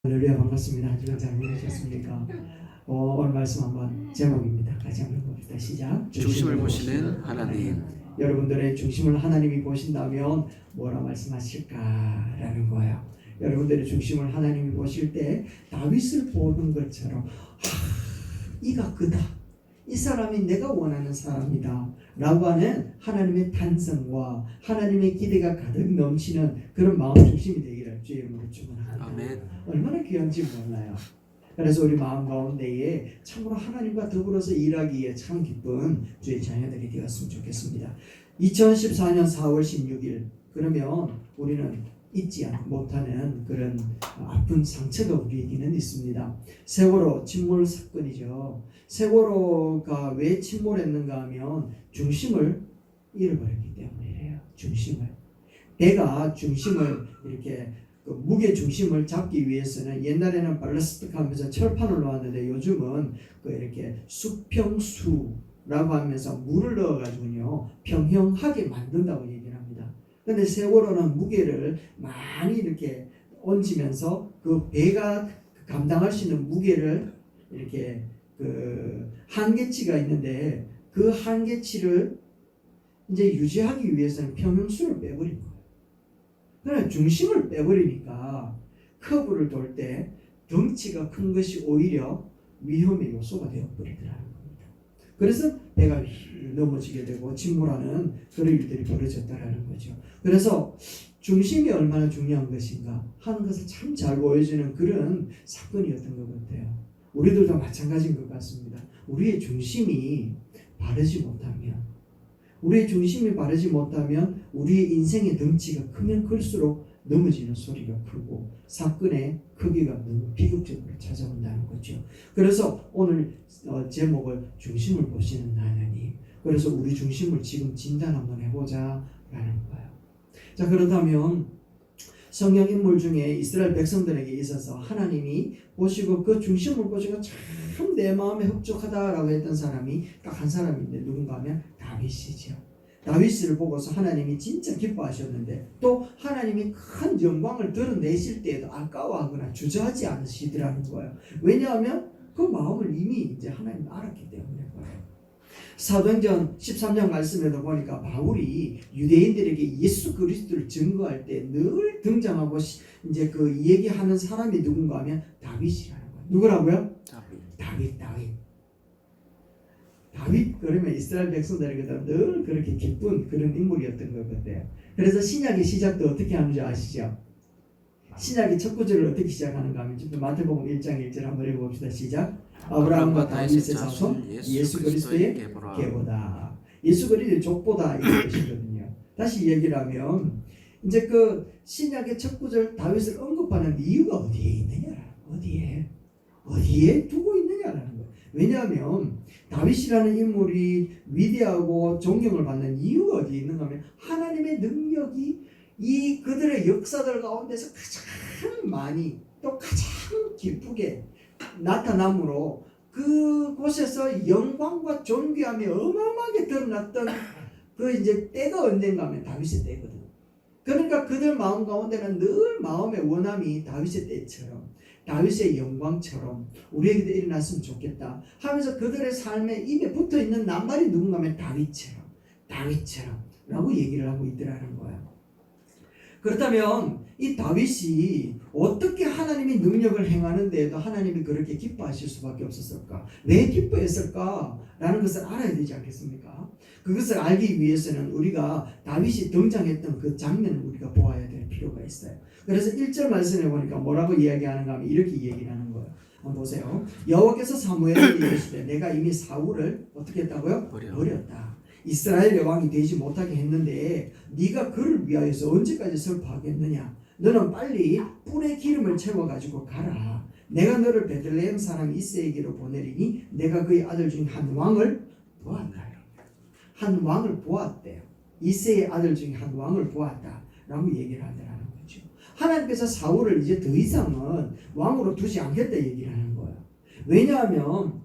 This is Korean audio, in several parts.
할렐루야, 반갑습니다. 한 주간 잘 보내셨습니까? 오늘 말씀 한번 제목입니다. 같이 한번 봅시다. 시작. 중심을 보시는 하나님. 여러분들의 중심을 하나님이 보신다면 뭐라 말씀하실까라는 거예요. 여러분들의 중심을 하나님이 보실 때 다윗을 보는 것처럼 이가 그다. 이 사람이 내가 원하는 사람이다 라고 하는 하나님의 탄성과 하나님의 기대가 가득 넘치는 그런 마음 중심이 되기를 주의 이름으로 축원합니다. 아멘. 얼마나 귀한지 몰라요. 그래서 우리 마음 가운데에 참으로 하나님과 더불어서 일하기에 참 기쁜 주의 자녀들이 되었으면 좋겠습니다. 2014년 4월 16일 그러면 우리는 잊지 못하는 그런 아픈 상처가 우리에게는 있습니다. 세월호 침몰 사건이죠. 세월호가 왜 침몰했는가 하면 중심을 잃어버렸기 때문이래요. 중심을. 배가 중심을 이렇게 그 무게 중심을 잡기 위해서는 옛날에는 발라스틱 하면서 철판을 놓았는데 요즘은 그 이렇게 수평수라고 하면서 물을 넣어가지고요 평형하게 만든다고 얘기를 합니다. 근데 세월호는 무게를 많이 이렇게 얹으면서 그 배가 감당할 수 있는 무게를 이렇게 그 한계치가 있는데 그 한계치를 이제 유지하기 위해서는 평형수를 빼버린 거예요. 그러나 중심을 빼버리니까 커브를 돌 때 덩치가 큰 것이 오히려 위험의 요소가 되어버리더라는 겁니다. 그래서 배가 넘어지게 되고 침몰하는 그런 일들이 벌어졌다라는 거죠. 그래서 중심이 얼마나 중요한 것인가 하는 것을 참 잘 보여주는 그런 사건이었던 것 같아요. 우리들도 마찬가지인 것 같습니다. 우리의 중심이 바르지 못하면 우리의 인생의 덩치가 크면 클수록 넘어지는 소리가 크고 사건의 크기가 너무 비극적으로 찾아온다는 거죠. 그래서 오늘 제목을 중심을 보시는 하나님. 그래서 우리 중심을 지금 진단 한번 해보자 라는 거예요. 자, 그렇다면 성경 인물 중에 이스라엘 백성들에게 있어서 하나님이 보시고 그 중심을 보시고 참 내 마음에 흡족하다라고 했던 사람이 딱 한 사람인데 누군가 하면 다윗이죠. 다윗을 보고서 하나님이 진짜 기뻐하셨는데 또 하나님이 큰 영광을 드러내실 때에도 아까워하거나 주저하지 않으시더라는 거예요. 왜냐하면 그 마음을 이미 이제 하나님 알았기 때문에 그래요. 사도행전 13장 말씀에도 보니까 바울이 유대인들에게 예수 그리스도를 증거할 때 늘 등장하고 이제 그 얘기하는 사람이 누군가 하면 다윗이라는 거예요. 누구라고요? 다윗 그러면 이스라엘 백성들에게도 늘 그렇게 기쁜 그런 인물이었던 것 같아요. 그래서 신약의 시작도 어떻게 하는지 아시죠? 신약의 첫 구절을 어떻게 시작하는가 하면 마태복음 1장 1절 한번 읽어봅시다. 시작. 아브라함과 다윗의 자손 예수 그리스도의 계보다. 예수 그리스도의 족보다 이런 뜻이거든요. 다시 얘기를 하면 이제 그 신약의 첫 구절 다윗을 언급하는 이유가 어디에 있느냐? 어디에 두고 있느냐라는 거예요. 왜냐하면 다윗이라는 인물이 위대하고 존경을 받는 이유가 어디에 있는가 하면 하나님의 능력이 이 그들의 역사들 가운데서 가장 많이 또 가장 기쁘게 나타남으로 그곳에서 영광과 존귀함이 어마어마하게 드러났던 그 이제 때가 언젠가 하면 다윗의 때거든. 그러니까 그들 마음 가운데는 늘 마음의 원함이 다윗의 때처럼 다윗의 영광처럼 우리에게도 일어났으면 좋겠다 하면서 그들의 삶에 입에 붙어있는 낱말이 누군가 하면 다윗처럼 라고 얘기를 하고 있더라는 거예요. 그렇다면 이 다윗이 어떻게 하나님의 능력을 행하는 데에도 하나님이 그렇게 기뻐하실 수밖에 없었을까? 왜 기뻐했을까? 라는 것을 알아야 되지 않겠습니까? 그것을 알기 위해서는 우리가 다윗이 등장했던 그 장면을 우리가 보아야 될 필요가 있어요. 그래서 1절 말씀에 보니까 뭐라고 이야기하는가 하면 이렇게 얘기를 하는 거예요. 한번 보세요. 여호와께서 사무엘에게 이르시되 내가 이미 사울을 어떻게 했다고요? 버렸다. 이스라엘의 왕이 되지 못하게 했는데 네가 그를 위하여서 언제까지 슬퍼하겠느냐? 너는 빨리 뿔에 기름을 채워가지고 가라. 내가 너를 베들레헴 사람 이새에게로 보내리니 내가 그의 아들 중 한 왕을 보았다. 한 왕을 보았대요. 이새의 아들 중 한 왕을 보았다 라고 얘기를 하더라는 거죠. 하나님께서 사울을 이제 더 이상은 왕으로 두지 않겠다 얘기를 하는 거예요. 왜냐하면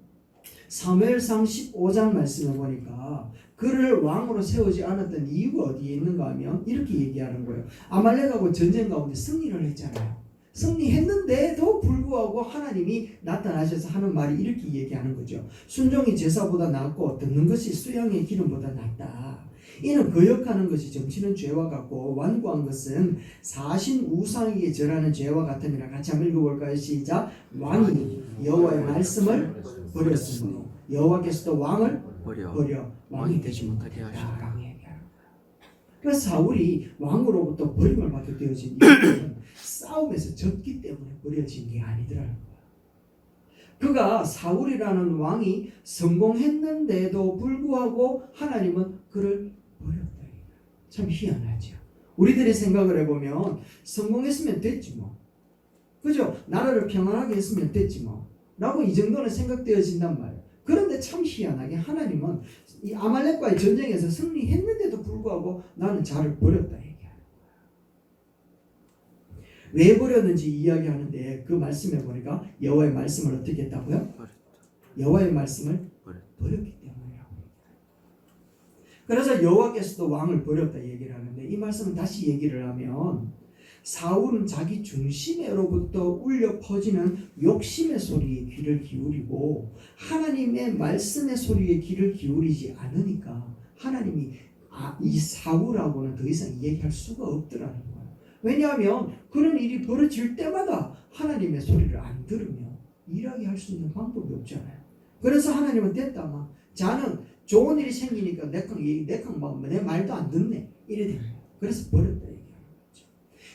사무엘상 15장 말씀을 보니까 그를 왕으로 세우지 않았던 이유가 어디에 있는가 하면 이렇게 얘기하는 거예요. 아말렉하고 전쟁 가운데 승리를 했잖아요. 승리했는데도 불구하고 하나님이 나타나셔서 하는 말이 이렇게 얘기하는 거죠. 순종이 제사보다 낫고 듣는 것이 수양의 기름보다 낫다. 이는 거역하는 것이 점치는 죄와 같고 완고한 것은 사신 우상에게 절하는 죄와 같음이라. 같이 한번 읽어볼까요? 시작. 왕이 여호와의 말씀을 버렸으므로 여호와께서도 왕을 버려 왕이 되지 못하게 하셨다. 그래서 사울이 왕으로부터 버림을 받게 되어진 이유는 싸움에서 졌기 때문에 버려진 게 아니더라는 거야. 그가 사울이라는 왕이 성공했는데도 불구하고 하나님은 그를 버렸다. 참 희한하죠. 우리들이 생각을 해보면 성공했으면 됐지 뭐. 그죠? 나라를 평안하게 했으면 됐지 뭐. 라고 이 정도는 생각되어진단 말이에요. 그런데 참 희한하게 하나님은 이 아말렉과의 전쟁에서 승리했는데도 불구하고 나는 자를 버렸다 얘기하는 거야. 왜 버렸는지 이야기하는데 그 말씀에 보니까 여호와의 말씀을 어떻게 했다고요? 여호와의 말씀을 버렸기 때문이라고. 그래서 여호와께서도 왕을 버렸다 얘기를 하는데 이 말씀은 다시 얘기를 하면 사울은 자기 중심에로부터 울려 퍼지는 욕심의 소리에 귀를 기울이고 하나님의 말씀의 소리에 귀를 기울이지 않으니까 하나님이 이 사울하고는 더 이상 얘기할 수가 없더라는 거예요. 왜냐하면 그런 일이 벌어질 때마다 하나님의 소리를 안 들으면 일하게 할 수 있는 방법이 없잖아요. 그래서 하나님은 됐다마 자는 좋은 일이 생기니까 내 말도 안 듣네 이래 된 거예요. 그래서 버렸다.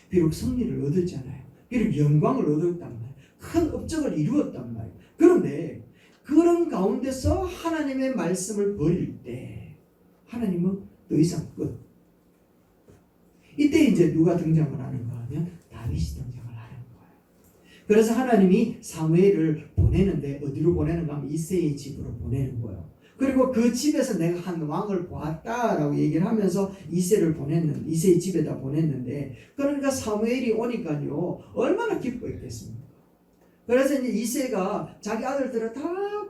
비록 승리를 얻었잖아요. 비록 영광을 얻었단 말이에요. 큰 업적을 이루었단 말이에요. 그런데 그런 가운데서 하나님의 말씀을 버릴 때 하나님은 더 이상 끝. 이때 이제 누가 등장을 하는가 하면 다윗이 등장을 하는 거예요. 그래서 하나님이 사무엘을 보내는데 어디로 보내는가 하면 이새의 집으로 보내는 거예요. 그리고 그 집에서 내가 한 왕을 보았다라고 얘기를 하면서 이새의 집에다 보냈는데 그러니까 사무엘이 오니까요 얼마나 기뻐했겠습니까? 그래서 이제 이새가 자기 아들들을 다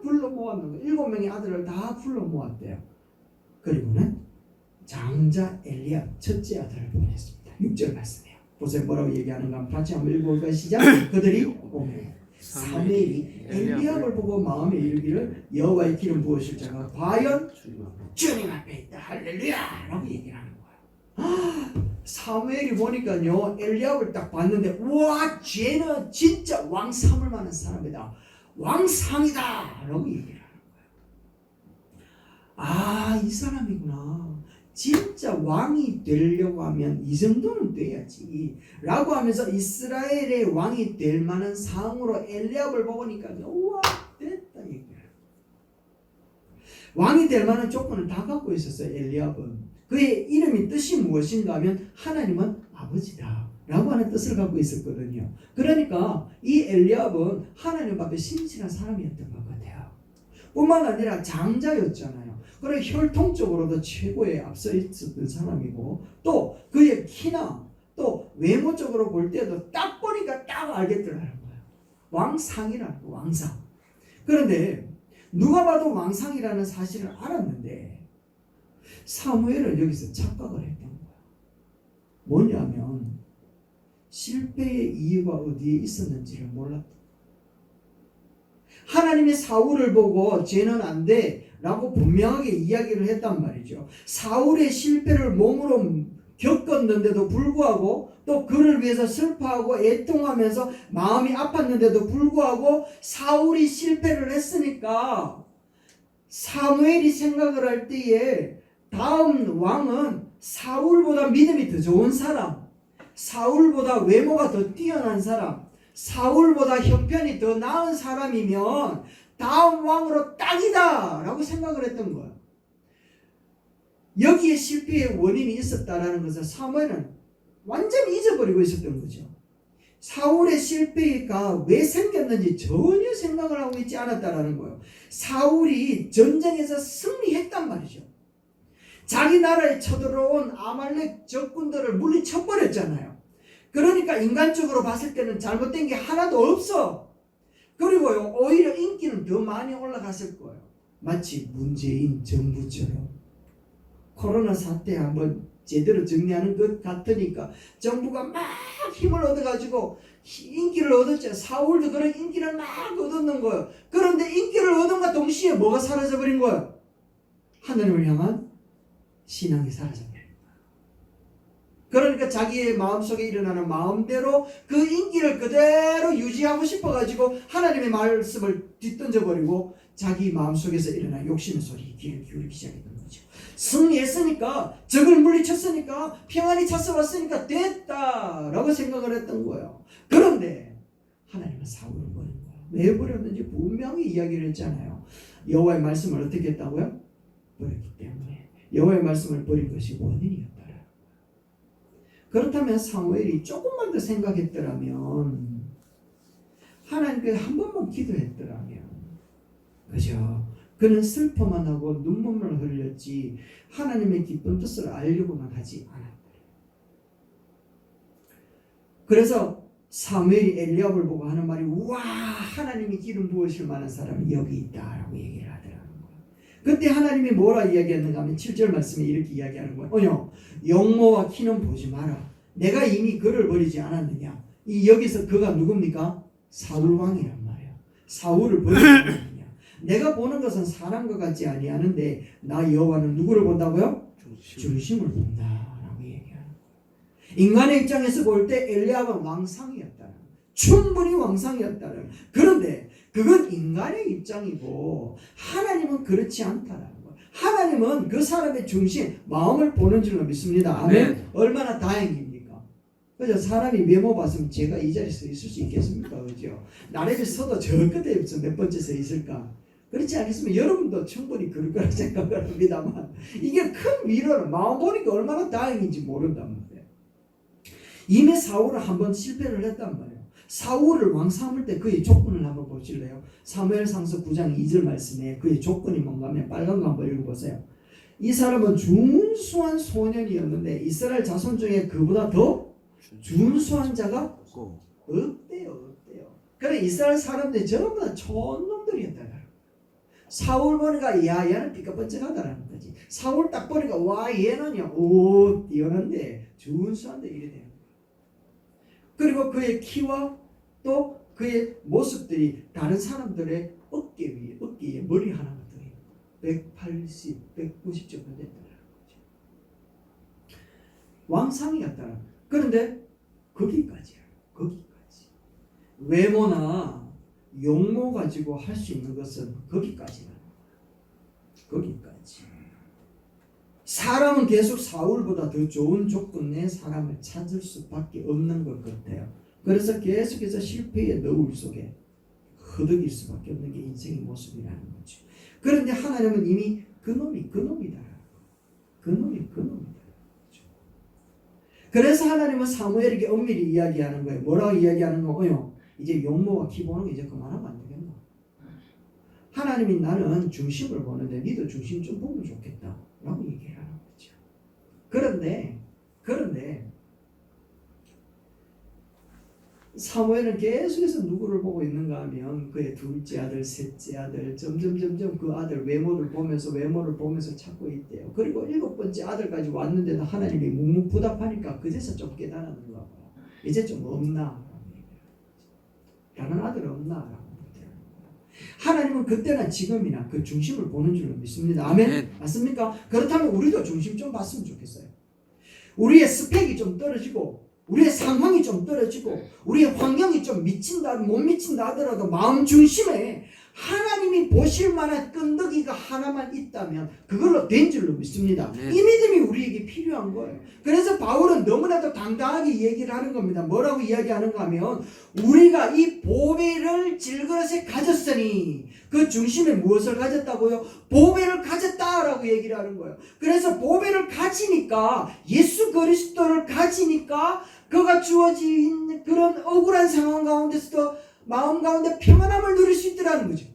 불러 모았는 거예요. 7명의 아들을 다 불러 모았대요. 그리고는 장자 엘리압 첫째 아들을 보냈습니다. 6절 말씀이에요. 보세요 뭐라고 얘기하는가 한번 같이 한번 읽어볼까요? 시작. 그들이 오면 사무엘이 엘리압을 보고 마음에 이르기를 여호와의 기름 부으실 자가 과연 주님 앞에 있다 할렐루야 라고 얘기를 하는 거야. 사무엘이 보니까요 엘리압을 딱 봤는데 우와 쟤는 진짜 왕 삼을 만한 사람이다 왕상이다 라고 얘기를 하는 거야. 이 사람이구나. 진짜 왕이 되려고 하면 이 정도는 돼야지 라고 하면서 이스라엘의 왕이 될 만한 상으로 엘리압을 보니까 우와 됐다 얘기해요. 왕이 될 만한 조건을 다 갖고 있었어요. 엘리압은 그의 이름이 뜻이 무엇인가 하면 하나님은 아버지다 라고 하는 뜻을 갖고 있었거든요. 그러니까 이 엘리압은 하나님 앞에 신실한 사람이었던 것 같아요. 뿐만 아니라 장자였잖아요. 그래 혈통적으로도 최고에 앞서 있었던 사람이고 또 그의 키나 또 외모적으로 볼 때도 딱 보니까 딱 알겠더라는 거예요. 왕상이라는 거, 왕상. 그런데 누가 봐도 왕상이라는 사실을 알았는데 사무엘은 여기서 착각을 했던 거예요. 뭐냐면 실패의 이유가 어디에 있었는지를 몰랐다. 하나님이 사울을 보고 쟤는 안 돼 라고 분명하게 이야기를 했단 말이죠. 사울의 실패를 몸으로 겪었는데도 불구하고 또 그를 위해서 슬퍼하고 애통하면서 마음이 아팠는데도 불구하고 사울이 실패를 했으니까 사무엘이 생각을 할 때에 다음 왕은 사울보다 믿음이 더 좋은 사람, 사울보다 외모가 더 뛰어난 사람, 사울보다 형편이 더 나은 사람이면 다음 왕으로 딱이다 라고 생각을 했던 거예요. 여기에 실패의 원인이 있었다라는 것을 사무엘은 완전히 잊어버리고 있었던 거죠. 사울의 실패가 왜 생겼는지 전혀 생각을 하고 있지 않았다라는 거예요. 사울이 전쟁에서 승리했단 말이죠. 자기 나라에 쳐들어온 아말렉 적군들을 물리쳐버렸잖아요. 그러니까 인간적으로 봤을 때는 잘못된 게 하나도 없어. 그리고요 오히려 인기는 더 많이 올라갔을 거예요. 마치 문재인 정부처럼 코로나 사태 한번 제대로 정리하는 것 같으니까 정부가 막 힘을 얻어가지고 인기를 얻었죠. 사울도 그런 인기를 막 얻었는 거예요. 그런데 인기를 얻은과 동시에 뭐가 사라져버린 거예요? 하나님을 향한 신앙이 사라져버린 거예요. 그러니까 자기의 마음속에 일어나는 마음대로 그 인기를 그대로 유지하고 싶어가지고 하나님의 말씀을 뒤던져버리고 자기 마음속에서 일어난 욕심의 소리에 귀를 기울이기 시작했던 거죠. 승리했으니까, 적을 물리쳤으니까, 평안이 찾아왔으니까 됐다라고 생각을 했던 거예요. 그런데 하나님은 사울을 버린 거예요. 왜 버렸는지 분명히 이야기를 했잖아요. 여호와의 말씀을 어떻게 했다고요? 버렸기 때문에. 여호와의 말씀을 버린 것이 원인이었다. 그렇다면 사무엘이 조금만 더 생각했더라면, 하나님께 한 번만 기도했더라면, 그죠? 그는 슬퍼만 하고 눈물을 흘렸지 하나님의 기쁜 뜻을 알려고만 하지 않았다. 그래서 사무엘이 엘리압을 보고 하는 말이, 와, 하나님이 기름 부으실 만한 사람이 여기 있다라고 얘기를 하더라는 거예요. 그때 하나님이 뭐라 이야기했는가 하면 7절 말씀에 이렇게 이야기하는 거예요. 용모와 키는 보지 마라. 내가 이미 그를 버리지 않았느냐. 여기서 그가 누굽니까? 사울 왕이란 말이에요. 사울을 버리지 않았느냐. 내가 보는 것은 사람과 같지 아니하는데 나 여호와는 누구를 본다고요? 중심을 본다라고 얘기하는 거예요. 인간의 입장에서 볼 때 엘리압은 왕상이었다는, 충분히 왕상이었다는. 그런데 그건 인간의 입장이고 하나님은 그렇지 않다라는 거예요. 하나님은 그 사람의 중심, 마음을 보는 줄로 믿습니다. 아멘. 네. 얼마나 다행입니까? 그죠? 사람이 외모 봤으면 제가 이 자리에 서 있을 수 있겠습니까? 그죠? 나라에 서도 저 끝에서 몇 번째 서 있을까? 그렇지 않겠으면 여러분도 충분히 그럴 거라 생각을 합니다만, 이게 큰 위로는 마음 보니까 얼마나 다행인지 모른단 말이에요. 이미 사울은 한번 실패를 했단 말이에요. 사울을 왕 삼을 때 그의 조건을 한번 보실래요? 사무엘상서 9장 2절 말씀에 그의 조건이 뭔가 하면 빨간 거 한번 읽어보세요. 이 사람은 준수한 소년이었는데 이스라엘 자손 중에 그보다 더 준수한 자가 없대요. 그래, 이스라엘 사람들이 전부 다 촌놈들이었다. 사울 보니까 야, 얘는 삐까뻔쩍하다라는 거지. 사울 딱 보니까 와, 얘는요, 오, 뛰어난데 준수한데 이래 되는 거야. 그리고 그의 키와 또 그의 모습들이 다른 사람들의 어깨에 머리 하나가 더 있는 거야. 180, 190 정도 됐다는 거죠. 왕상이었다는. 그런데 거기까지야. 거기까지. 외모나 용모 가지고 할 수 있는 것은 거기까지라는 거야. 거기까지. 사람은 계속 사울보다 더 좋은 조건의 사람을 찾을 수밖에 없는 것 같아요. 그래서 계속해서 실패의 너울 속에 허덕일 수밖에 없는 게 인생의 모습이라는 거죠. 그런데 하나님은 이미 그놈이다. 그래서 하나님은 사무엘에게 엄밀히 이야기하는 거예요. 뭐라고 이야기하는 거예요? 이제 용모와 키 보는 거 이제 그만하면 안 되겠나? 하나님이 나는 중심을 보는데 니도 중심 좀 보면 좋겠다 라고 얘기를 하는 거죠. 그런데 사무엘은 계속해서 누구를 보고 있는가 하면 그의 둘째 아들, 셋째 아들, 점점 그 아들 외모를 보면서 찾고 있대요. 그리고 7번째 아들까지 왔는데도 하나님이 묵묵부답하니까 그제서 좀 깨달았는가 봐요. 이제 좀 없나? 다른 아들 없나? 하나님은 그때나 지금이나 그 중심을 보는 줄로 믿습니다. 아멘? 맞습니까? 그렇다면 우리도 중심 좀 봤으면 좋겠어요. 우리의 스펙이 좀 떨어지고 우리의 상황이 좀 떨어지고 우리의 환경이 좀 못 미친다 하더라도 마음 중심에 하나님이 보실 만한 끈덕이가 하나만 있다면 그걸로 된 줄로 믿습니다. 이 믿음이 우리에게 필요한 거예요. 그래서 바울은 너무나도 당당하게 얘기를 하는 겁니다. 뭐라고 이야기하는가 하면 우리가 이 보배를 질그릇에 가졌으니 그 중심에 무엇을 가졌다고요? 보배를 가졌다라고 얘기를 하는 거예요. 그래서 보배를 가지니까 예수 그리스도를 가지니까 그가 주어진 그런 억울한 상황 가운데서도 마음 가운데 평안함을 누릴 수 있더라는 거죠.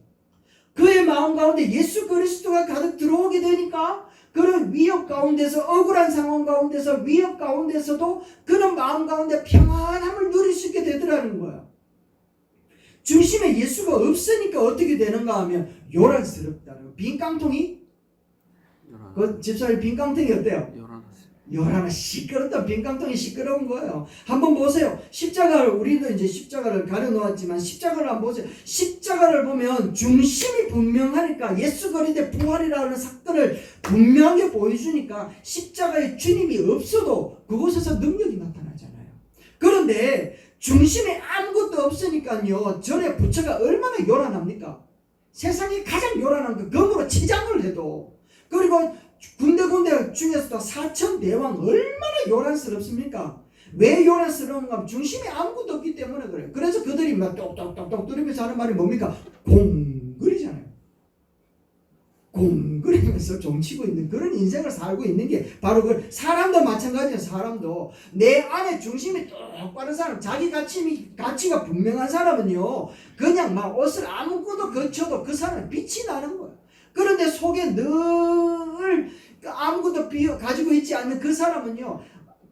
그의 마음 가운데 예수 그리스도가 가득 들어오게 되니까 그런 위협 가운데서 억울한 상황 가운데서 위협 가운데서도 그런 마음 가운데 평안함을 누릴 수 있게 되더라는 거예요. 중심에 예수가 없으니까 어떻게 되는가 하면 요란스럽다는 빈 깡통이 그 집사님 빈 깡통이 어때요? 요란한 시끄럽던 빈깡통이 시끄러운 거예요. 한번 보세요. 십자가를 우리도 이제 십자가를 가려놓았지만 십자가를 한번 보세요. 십자가를 보면 중심이 분명하니까 예수 그리스도의 부활이라는 사건을 분명하게 보여주니까 십자가에 주님이 없어도 그곳에서 능력이 나타나잖아요. 그런데 중심에 아무것도 없으니까요. 전에 부처가 얼마나 요란합니까? 세상에 가장 요란한 그 검으로 치장을 해도, 그리고 군데 중에서도 사천대왕 얼마나 요란스럽습니까? 왜 요란스러운가 하면 중심에 아무것도 없기 때문에 그래요. 그래서 그들이 막 똑똑똑똑 뚫으면서 하는 말이 뭡니까? 공그리잖아요. 공그리면서 종치고 있는 그런 인생을 살고 있는 게 바로 그 사람도 마찬가지예요. 사람도 내 안에 중심이 똑바른 사람, 자기 가치가 분명한 사람은요, 그냥 막 옷을 아무것도 거쳐도 그 사람은 빛이 나는 거예요. 그런데 속에 늘 아무것도 가지고 있지 않는 그 사람은요,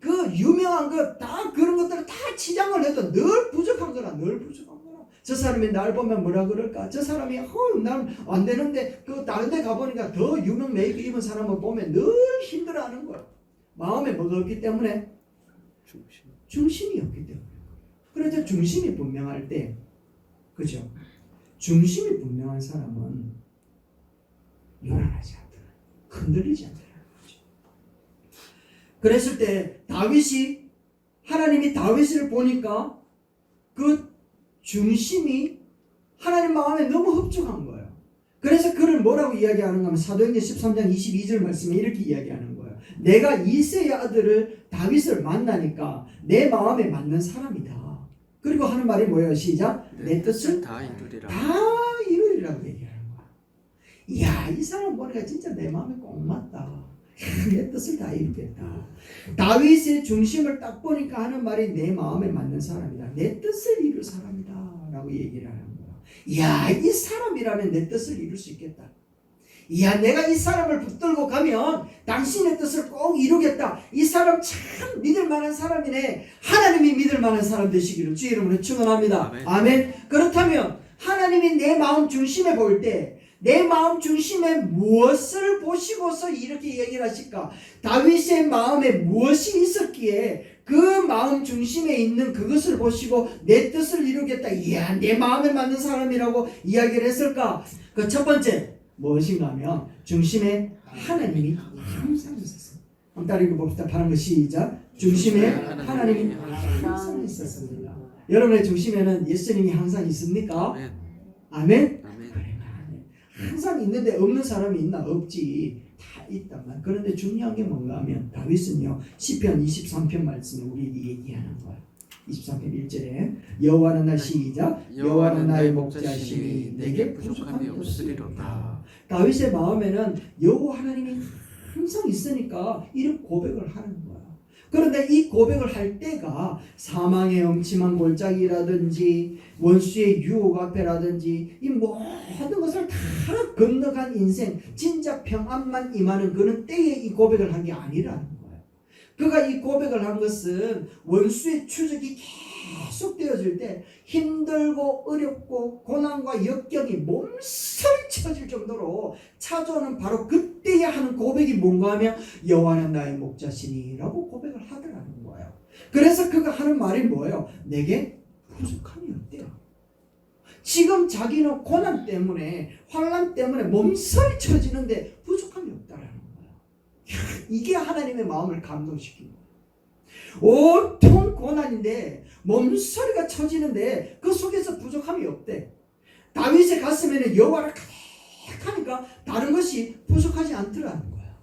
그 유명한 것 다 그런 것들을 다 치장을 해도 늘 부족한 거라, 늘 부족한 거라. 저 사람이 날 보면 뭐라 그럴까? 저 사람이 난 안 되는데 그 다른 데 가보니까 더 유명 메이크 입은 사람을 보면 늘 힘들어하는 거야. 마음에 뭐가 없기 때문에? 중심이 없기 때문에. 그래서 중심이 분명할 때, 그죠? 중심이 분명한 사람은 요란하지 않더라. 흔들리지 않더라. 그랬을 때 하나님이 다윗을 보니까 그 중심이 하나님 마음에 너무 흡족한 거예요. 그래서 그를 뭐라고 이야기하는가 하면 사도행전 13장 22절 말씀에 이렇게 이야기하는 거예요. 내가 이새의 아들을 다윗을 만나니까 내 마음에 맞는 사람이다. 그리고 하는 말이 뭐예요? 시작. 내 뜻을 다 이루리라. 다 이루리라고 얘기하는 거야. 이야, 이 사람 보니까 진짜 내 마음에 꼭 맞다. 내 뜻을 다 이루겠다. 다윗의 중심을 딱 보니까 하는 말이 내 마음에 맞는 사람이다. 내 뜻을 이룰 사람이다 라고 얘기를 하는 거야. 이야, 이 사람이라면 내 뜻을 이룰 수 있겠다. 이야, 내가 이 사람을 붙들고 가면 당신의 뜻을 꼭 이루겠다. 이 사람 참 믿을 만한 사람이네. 하나님이 믿을 만한 사람 되시기를 주 이름으로 축원합니다. 아멘. 아멘. 그렇다면 하나님이 내 마음 중심에 볼 때, 내 마음 중심에 무엇을 보시고서 이렇게 얘기를 하실까? 다윗의 마음에 무엇이 있었기에 그 마음 중심에 있는 그것을 보시고 내 뜻을 이루겠다. 이야, 내 마음에 맞는 사람이라고 이야기를 했을까? 그 첫 번째 무엇인가 하면 중심에 하나님이 항상 있었어요. 한번 따라 읽어봅시다. 바른 거 시작. 중심에 하나님이 항상 있었습니다. 여러분의 중심에는 예수님이 항상 있습니까? 아멘. 아멘? 아멘. 항상 있는데 없는 사람이 있나? 없지. 다 있다만. 그런데 중요한 게 뭔가 하면 다윗은요, 시편 23편 말씀을 우리에게 얘기하는 거야. 23편 1절에 여호와는 나 시작. 여호와는 나의 목자시니 내게 부족함이 없으리로다. 다윗의 마음에는 여호와 하나님이 항상 있으니까 이런 고백을 하는 거야. 그런데 이 고백을 할 때가 사망의 엄침한 골짜기라든지 원수의 유혹 앞에라든지 이 모든 것을 다 건너간 인생, 진짜 평안만 임하는 그런 때에 이 고백을 한 게 아니라는 거예요. 그가 이 고백을 한 것은 원수의 추적이 계속 되어질 때 힘들고 어렵고 고난과 역경이 몸살이 쳐질 정도로 찾아오는 바로 그때야 하는 고백이 뭔가 하면 여호와는 나의 목자시니 라고 고백을 하더라는 거예요. 그래서 그가 하는 말이 뭐예요? 내게 부족함이 없대요. 지금 자기는 고난 때문에 환난 때문에 몸살이 쳐지는데 부족함이 없다라는 거예요. 이게 하나님의 마음을 감동시킨 거예요. 온통 고난인데 몸소리가 쳐지는데 그 속에서 부족함이 없대. 다윗의 가슴에는 여호와를 가득하니까 다른 것이 부족하지 않더라는 거야.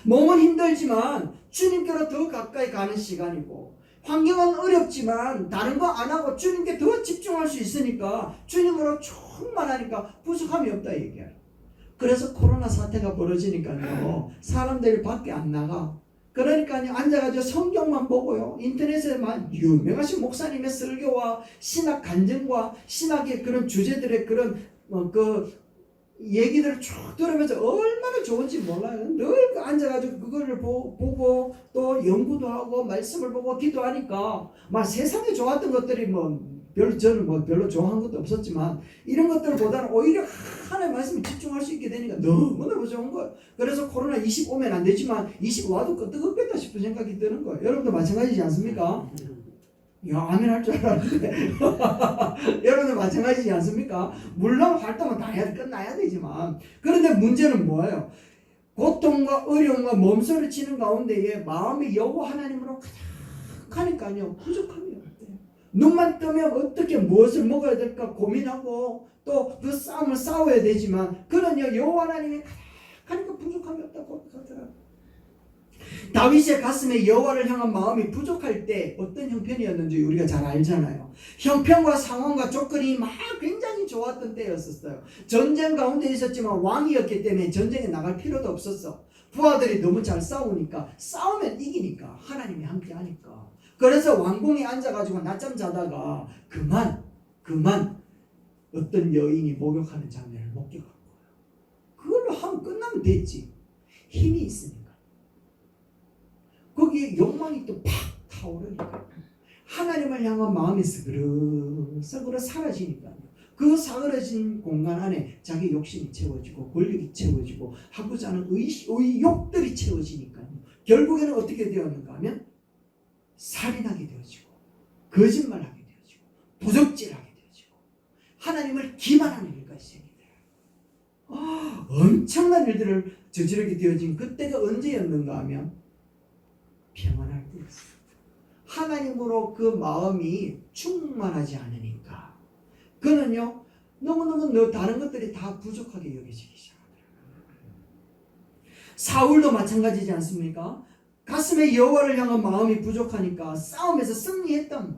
몸은 힘들지만 주님께로 더 가까이 가는 시간이고, 환경은 어렵지만 다른 거 안 하고 주님께 더 집중할 수 있으니까 주님으로 충만하니까 부족함이 없다 얘기야. 그래서 코로나 사태가 벌어지니까요, 사람들이 밖에 안 나가. 그러니까요, 앉아가지고 성경만 보고요, 인터넷에만 유명하신 목사님의 설교와 신학 간증과 신학의 그런 주제들의 그런 그 얘기들을 쭉 들으면서 얼마나 좋은지 몰라요. 늘 앉아가지고 그거를 보고 또 연구도 하고 말씀을 보고 기도하니까 막 세상에 좋았던 것들이 뭐 별로 저는 뭐 별로 좋아한 것도 없었지만 이런 것들보다는 오히려 하나님의 말씀에 집중할 수 있게 되니까 너무너무 좋은 거예요. 그래서 코로나 20 오면 안 되지만 20 와도 끄떡없겠다 싶은 생각이 드는 거예요. 여러분도 마찬가지지 않습니까? 야, 아멘 할 줄 알았는데. 여러분도 마찬가지지 않습니까? 물론 활동은 다 해야 끝나야 되지만. 그런데 문제는 뭐예요? 고통과 어려움과 몸소리치는 가운데에 마음이 여호와 하나님으로 가득하니까요. 부족함이 없대요. 눈만 뜨면 어떻게 무엇을 먹어야 될까 고민하고 또 그 싸움을 싸워야 되지만 그는요 여호와 하나님이 가득하니까 부족함이 없다고 고백하더라고요. 다윗의 가슴에 여호와를 향한 마음이 부족할 때 어떤 형편이었는지 우리가 잘 알잖아요. 형편과 상황과 조건이 막 굉장히 좋았던 때였었어요. 전쟁 가운데 있었지만 왕이었기 때문에 전쟁에 나갈 필요도 없었어. 부하들이 너무 잘 싸우니까 싸우면 이기니까 하나님이 함께 하니까. 그래서 왕궁에 앉아가지고 낮잠 자다가 그만 어떤 여인이 목욕하는 장면을 목격한 거예요. 그걸로 하면 끝나면 됐지. 힘이 있으니까. 거기에 욕망이 또 팍 타오르니까 하나님을 향한 마음이 스그러 사라지니까요. 그 사그러진 공간 안에 자기 욕심이 채워지고 권력이 채워지고 하고자 하는 의욕들이 채워지니까요. 결국에는 어떻게 되었는가 하면 살인하게 되어지고 거짓말하게 되어지고 도적질하게 되어지고 하나님을 기만하는 일까지 생기더라. 엄청난 일들을 저지르게 되어진 그때가 언제였는가 하면 평안할 때였습니다. 하나님으로 그 마음이 충만하지 않으니까 그는요 너무너무 다른 것들이 다 부족하게 여겨지기 시작하더라고요. 사울도 마찬가지지 않습니까? 가슴에 여호와를 향한 마음이 부족하니까 싸움에서 승리했단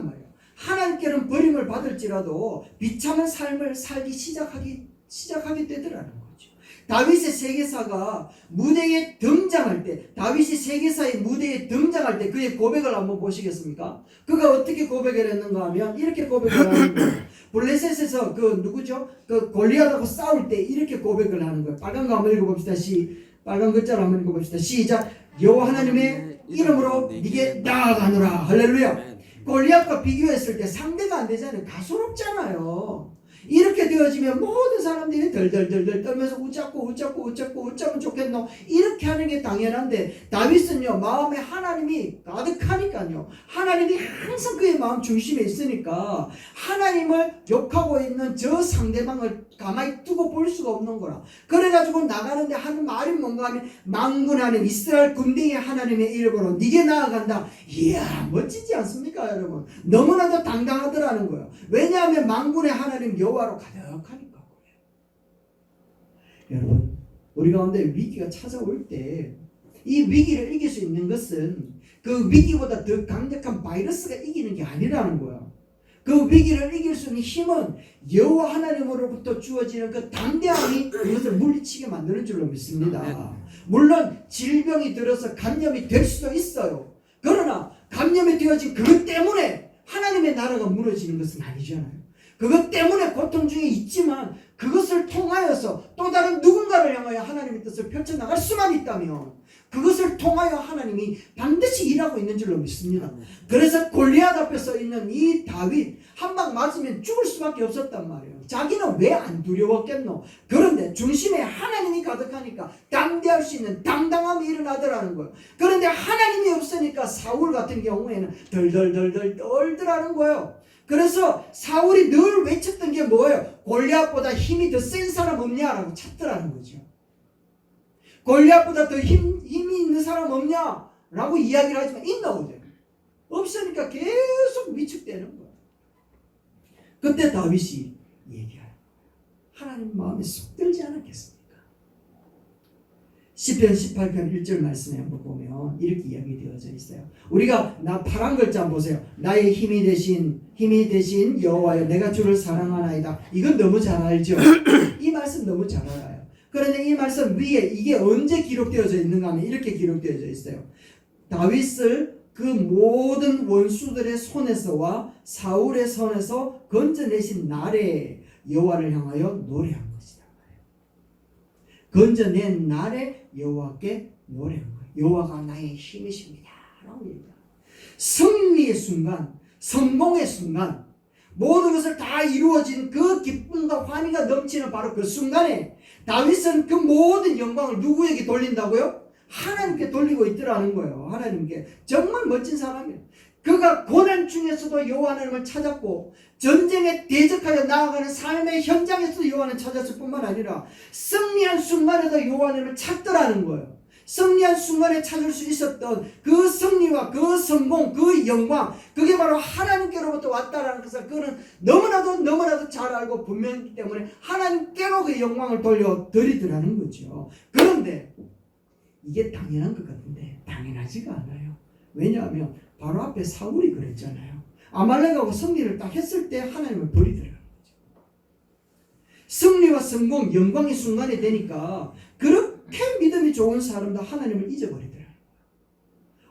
말이에요. 하나님께는 버림을 받을지라도 비참한 삶을 살기 시작하게 되더라는 거죠. 다윗의 세계사가 무대에 등장할 때, 다윗이 세계사의 무대에 등장할 때 그의 고백을 한번 보시겠습니까? 그가 어떻게 고백을 했는가 하면 이렇게 고백을 하는 거예요. 블레셋에서 그 골리앗하고 싸울 때 이렇게 고백을 하는 거예요. 빨간 거 한번 읽어봅시다. 빨간 글자로 한번 읽어봅시다. 시작. 여호와 하나님의 이름으로 네게 나아가노라. 할렐루야. 골리앗과 비교했을 때 상대가 안 되잖아요. 가소롭잖아요. 이렇게 되어지면 모든 사람들이 덜덜덜덜 떨면서 웃자면 좋겠노 이렇게 하는 게 당연한데 다윗은요 마음에 하나님이 가득하니까요 하나님이 항상 그의 마음 중심에 있으니까 하나님을 욕하고 있는 저 상대방을 가만히 두고 볼 수가 없는 거라. 그래가지고 나가는데 하는 말이 뭔가 하면 만군하는 이스라엘 군대의 하나님의 이름으로 네게 나아간다. 이야 멋지지 않습니까 여러분? 너무나도 당당하더라는 거예요. 왜냐하면 만군의 하나님 여호와로 가득하니까 그래요. 여러분 우리 가운데 위기가 찾아올 때 이 위기를 이길 수 있는 것은 그 위기보다 더 강력한 바이러스가 이기는 게 아니라는 거예요. 그 위기를 이길 수 있는 힘은 여호와 하나님으로부터 주어지는 그 담대함이 그것을 물리치게 만드는 줄로 믿습니다. 물론 질병이 들어서 감염이 될 수도 있어요. 그러나 감염이 되어진 그것 때문에 하나님의 나라가 무너지는 것은 아니잖아요. 그것 때문에 고통 중에 있지만 그것을 통하여서 또 다른 누군가를 향하여 하나님의 뜻을 펼쳐나갈 수만 있다면 그것을 통하여 하나님이 반드시 일하고 있는 줄로 믿습니다. 그래서 골리앗 앞에 서 있는 이 다윗 한 방 맞으면 죽을 수밖에 없었단 말이에요. 자기는 왜 안 두려웠겠노? 그런데 중심에 하나님이 가득하니까 담대할 수 있는 당당함이 일어나더라는 거예요. 그런데 하나님이 없으니까 사울 같은 경우에는 덜덜덜덜 떨더라는 거예요. 그래서 사울이 늘 외쳤던 게 뭐예요? 골리앗보다 힘이 더 센 사람 없냐라고 찾더라는 거죠. 골리앗보다 더 힘이 있는 사람 없냐라고 이야기를 하지만 있나 보죠. 없으니까 계속 위축되는 거예요. 그때 다윗이 얘기해요. 하나님 마음에 쏙 들지 않았겠습니까? 시편 18편 1절 말씀에 한번 보면 이렇게 이야기되어져 있어요. 우리가 파란 글자 보세요. 나의 힘이 되신 여호와여 내가 주를 사랑하나이다. 이건 너무 잘 알죠? 이 말씀 너무 잘 알아요. 그런데 이 말씀 위에 이게 언제 기록되어져 있는가 하면 이렇게 기록되어져 있어요. 다윗을 그 모든 원수들의 손에서와 사울의 손에서 건져내신 날에 여호와를 향하여 노래한 것이다. 건져낸 날에 여호와께 노래한 거예요. 여호와가 나의 힘이십니다 라고 얘기합니다. 승리의 순간, 성공의 순간, 모든 것을 다 이루어진 그 기쁨과 환희가 넘치는 바로 그 순간에 다윗은 그 모든 영광을 누구에게 돌린다고요? 하나님께 돌리고 있더라는 거예요. 하나님께. 정말 멋진 사람이에요. 그가 고난 중에서도 여호와 하나님을 찾았고 전쟁에 대적하여 나아가는 삶의 현장에서도 여호와 하나님을 찾았을 뿐만 아니라 승리한 순간에도 여호와 하나님을 찾더라는 거예요. 승리한 순간에 찾을 수 있었던 그 승리와 그 성공, 그 영광, 그게 바로 하나님께로부터 왔다라는 것을 그는 너무나도 잘 알고 분명했기 때문에 하나님께로 그 영광을 돌려드리더라는 거죠. 그런데 이게 당연한 것 같은데 당연하지가 않아요. 왜냐하면 바로 앞에 사울이 그랬잖아요. 아말렉하고 승리를 딱 했을 때 하나님을 버리더라는 거죠. 승리와 성공, 영광의 순간이 되니까 그렇게 믿음이 좋은 사람도 하나님을 잊어버리더라고요.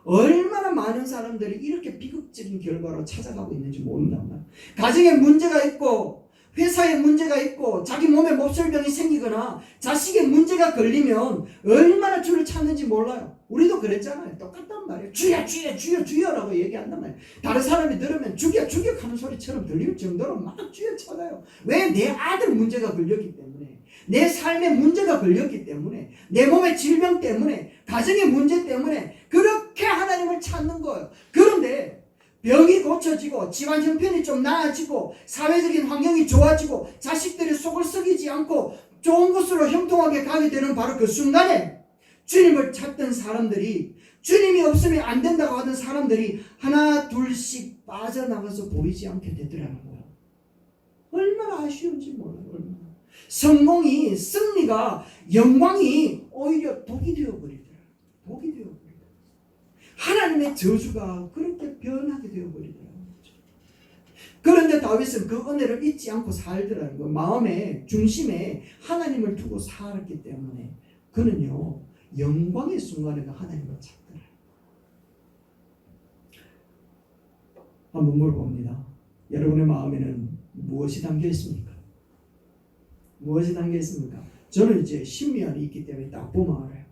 얼마나 많은 사람들이 이렇게 비극적인 결과로 찾아가고 있는지 모른단 말이에요. 가정에 문제가 있고 회사에 문제가 있고 자기 몸에 몹쓸병이 생기거나 자식의 문제가 걸리면 얼마나 주를 찾는지 몰라요. 우리도 그랬잖아요. 똑같단 말이에요. 주여 주여 주여 주여라고 얘기한단 말이에요. 다른 사람이 들으면 죽여 죽여 하는 소리처럼 들릴 정도로 막 주여 찾아요. 왜? 내 아들 문제가 걸렸기 때문에, 내 삶에 문제가 걸렸기 때문에, 내 몸의 질병 때문에, 가정의 문제 때문에 그렇게 하나님을 찾는 거예요. 그런데 병이 고쳐지고 집안 형편이 좀 나아지고 사회적인 환경이 좋아지고 자식들이 속을 썩이지 않고 좋은 곳으로 형통하게 가게 되는 바로 그 순간에 주님을 찾던 사람들이, 주님이 없으면 안 된다고 하던 사람들이 하나 둘씩 빠져나가서 보이지 않게 되더라는 거예요. 얼마나 아쉬운지 몰라요. 얼마나. 성공이, 승리가, 영광이 오히려 독이 되어버리더라고요. 독이 되어버리더라고요. 하나님의 저주가 그렇게 변하게 되어버리더라고요. 그런데 다윗은 그 은혜를 잊지 않고 살더라는 거예요. 마음의 중심에 하나님을 두고 살았기 때문에 그는요 영광의 순간에도 하나님을 찾더라고요. 한번 물어봅니다. 여러분의 마음에는 무엇이 담겨 있습니까? 무엇이 담겨 있습니까? 저는 이제 신미안이 있기 때문에 딱 보면 알아요.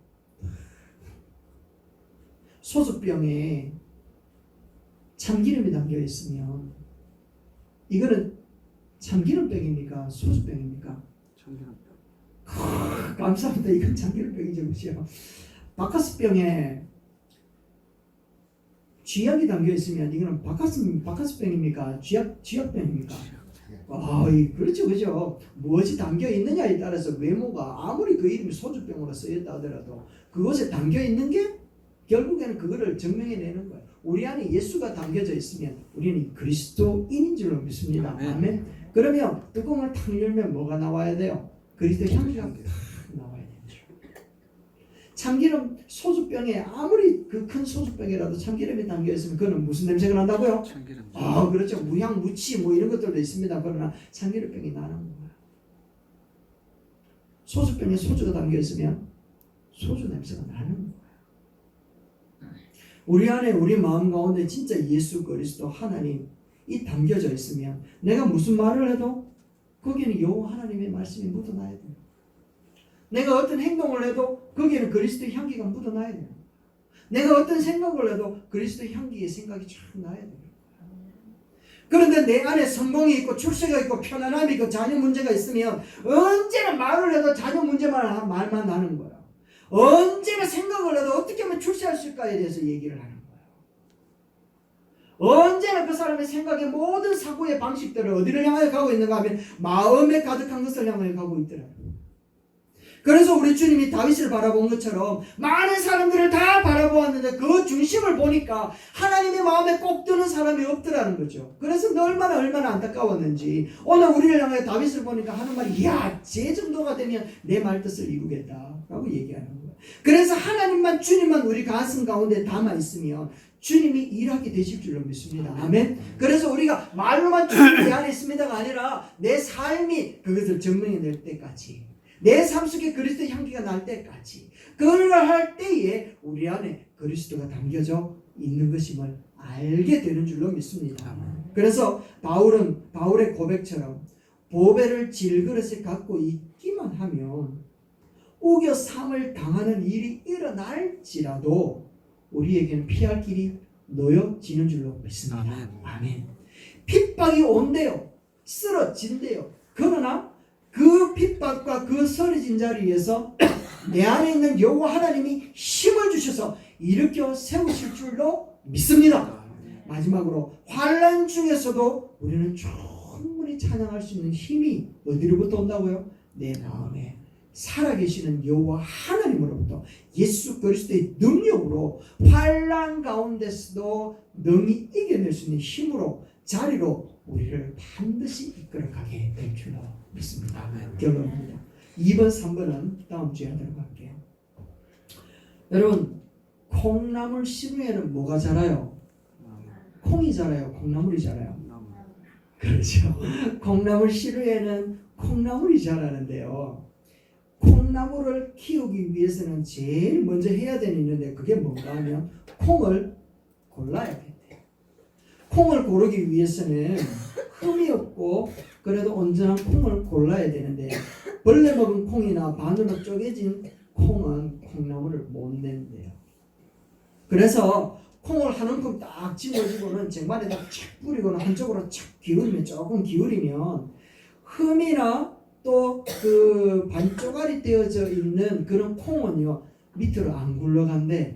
소주병에 참기름이 담겨 있으면 이거는 참기름병입니까? 소주병입니까? 참기름병. 감사합니다. 이건 참기름병이죠. 그렇죠? 바카스병에 쥐약이 담겨 있으면 이거는 바카스병입니까? 쥐약병입니까? 그렇죠, 그죠? 무엇이 담겨 있느냐에 따라서 외모가 아무리 그 이름이 소주병으로 쓰였다 하더라도 그것에 담겨 있는 게 결국에는 그거를 증명해내는 거예요. 우리 안에 예수가 담겨져 있으면 우리는 그리스도인인 줄로 믿습니다. 아멘. 그러면 뚜껑을 탁 열면 뭐가 나와야 돼요? 그리스도 향기가 탁 나와야 되죠. 참기름 소주병에 아무리 그 큰 소주병이라도 참기름이 담겨 있으면 그거는 무슨 냄새가 난다고요? 참기름. 그렇죠. 무향, 무치 뭐 이런 것들도 있습니다. 그러나 참기름병이 나는 거예요. 소주병에 소주가 담겨 있으면 소주 냄새가 나는 거예요. 우리 안에 우리 마음 가운데 진짜 예수 그리스도 하나님 이 담겨져 있으면 내가 무슨 말을 해도 거기에는 여호와 하나님의 말씀이 묻어나야 돼요. 내가 어떤 행동을 해도 거기에는 그리스도의 향기가 묻어나야 돼요. 내가 어떤 생각을 해도 그리스도의 향기의 생각이 쫙 나야 돼요. 그런데 내 안에 성공이 있고 출세가 있고 편안함이 있고 자녀 문제가 있으면 언제나 말을 해도 자녀 문제만 말만 하는 거예요. 언제나 생각을 해도 어떻게 하면 출세할 수 있을까에 대해서 얘기를 하는 거예요. 언제나 그 사람의 생각의 모든 사고의 방식들을 어디를 향하여 가고 있는가 하면 마음에 가득한 것을 향하여 가고 있더라고요. 그래서 우리 주님이 다윗을 바라본 것처럼 많은 사람들을 다 바라보았는데 그 중심을 보니까 하나님의 마음에 꼭 드는 사람이 없더라는 거죠. 그래서 얼마나 안타까웠는지 오늘 우리를 향해 다윗을 보니까 하는 말이 제 정도가 되면 내 말뜻을 이루겠다 라고 얘기하는 거예요. 그래서 하나님만 주님만 우리 가슴 가운데 담아 있으면 주님이 일하게 되실 줄로 믿습니다. 아멘. 그래서 우리가 말로만 주님 내 안에 있습니다가 아니라 내 삶이 그것을 증명해낼 때까지, 내 삶 속에 그리스도의 향기가 날 때까지, 그걸 할 때에 우리 안에 그리스도가 담겨져 있는 것임을 알게 되는 줄로 믿습니다. 그래서 바울의 고백처럼 보배를 질그릇에 갖고 있기만 하면 우겨 삶을 당하는 일이 일어날지라도 우리에게는 피할 길이 놓여지는 줄로 믿습니다. 아멘. 아멘. 핍박이 온대요. 쓰러진대요. 그러나 그 핍박과 그 쓰러진 자리에서 내 안에 있는 여호와 하나님이 힘을 주셔서 일으켜 세우실 줄로 믿습니다. 마지막으로 환난 중에서도 우리는 충분히 찬양할 수 있는 힘이 어디로부터 온다고요? 내 마음에 살아계시는 여호와 하나님으로부터 예수 그리스도의 능력으로 환난 가운데서도 능히 이겨낼 수 있는 힘으로 자리로 우리를 반드시 이끌어가게 될 줄로 믿습니다. 아멘. 결론입니다. 2번, 3번은 다음 주에 하도록 할게요. 여러분, 콩나물 씨름에는 뭐가 자라요? 콩이 자라요? 콩나물이 자라요? 그렇죠. 콩나물 씨름에는 콩나물이 자라는데요. 콩나물을 키우기 위해서는 제일 먼저 해야 되는 일인데 그게 뭔가 하면 콩을 골라야겠대요. 콩을 고르기 위해서는 흠이 없고 그래도 온전한 콩을 골라야 되는데 벌레 먹은 콩이나 반으로 쪼개진 콩은 콩나물을 못 낸대요. 그래서 콩을 한 움큼 딱 집어주고는 쟁반에다 착 뿌리고는 한쪽으로 착 기울이면 조금 기울이면 흠이나 또 그 반쪽알이 되어져 있는 그런 콩은요 밑으로 안 굴러간대.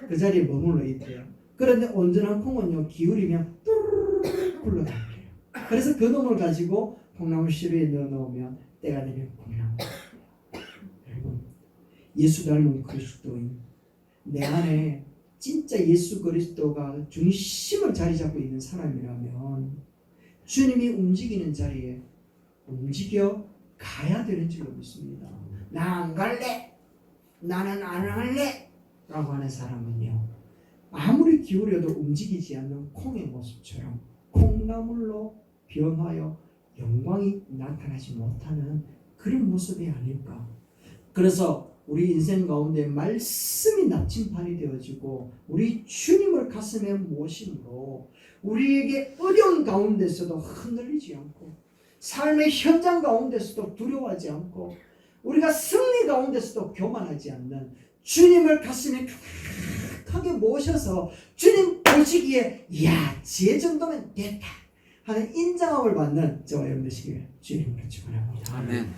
그 자리에 머물러 있대요. 그런데 온전한 콩은요 기울이면 뚜루루루 굴러간대요. 그래서 그 놈을 가지고 콩나물 시루에 넣어놓으면 때가 되면 콩나물. 여러분, 예수 닮은 그리스도인 내 안에 진짜 예수 그리스도가 중심을 자리 잡고 있는 사람이라면 주님이 움직이는 자리에 움직여 가야 되는 줄로 믿습니다. 나 안 갈래, 나는 안 할래 라고 하는 사람은요 아무리 기울여도 움직이지 않는 콩의 모습처럼 콩나물로 변하여 영광이 나타나지 못하는 그런 모습이 아닐까. 그래서 우리 인생 가운데 말씀이 나침판이 되어지고 우리 주님을 가슴에 모심으로 우리에게 어려운 가운데서도 흔들리지 않고 삶의 현장 가운데서도 두려워하지 않고 우리가 승리 가운데서도 교만하지 않는 주님을 가슴에 크게 모셔서 주님 보시기에 이야 제 정도면 됐다 하는 인정함을 받는 저와 여러분 되시길 주님으로 축원합니다. 아멘.